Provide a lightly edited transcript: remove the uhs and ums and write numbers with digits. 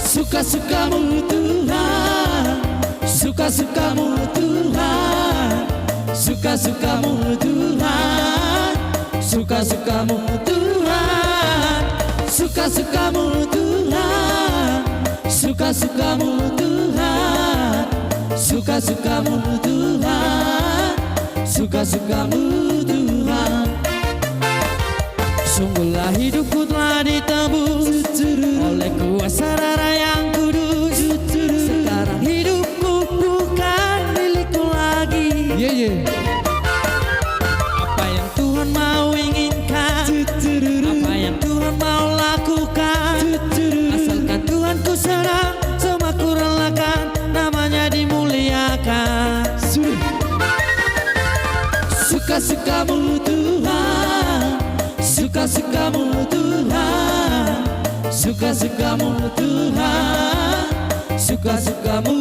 Suka-sukamu Tuhan, suka-sukamu Tuhan, suka-sukamu Tuhan, suka-sukamu Tuhan, suka-sukamu Tuhan, suka-sukamu Tuhan, suka-sukamu Tuhan, suka-sukamu Tuhan. Sungguhlah hidupku telah ditebus oleh kuasa darah yang kudus. Sekarang hidupku bukan milikku lagi. Apa yang Tuhan mau inginkan, apa yang Tuhan mau lakukan, asalkan Tuhan ku serang, semua ku relakan, namanya dimuliakan. Suka-sukamu Tuhan, suka-sukamu Tuhan, suka-sukamu Tuhan, suka-sukamu